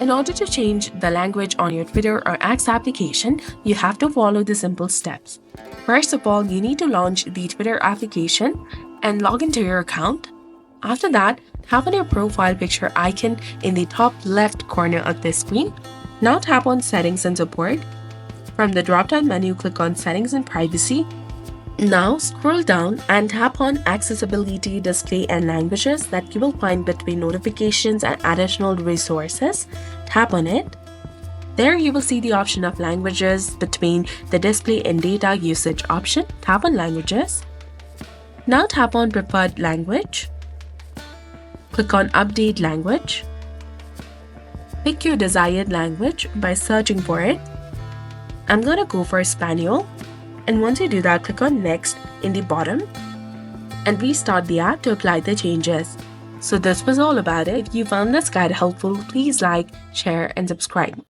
In order to change the language on your Twitter or X application, you have to follow the simple steps. First of all, you need to launch the Twitter application and log into your account. After that, tap on your profile picture icon in the top left corner of the screen. Now tap on Settings and Support. From the drop-down menu, click on Settings and Privacy. Now scroll down and tap on Accessibility, Display and Languages that you will find between Notifications and Additional Resources. Tap on it. There you will see the option of Languages between the Display and Data Usage option. Tap on Languages. Now tap on Preferred Language. Click on Update Language. Pick your desired language by searching for it. I'm gonna go for Spanish. And once you do that, click on Next in the bottom and restart the app to apply the changes. So this was all about it. If you found this guide helpful, please like, share, and subscribe.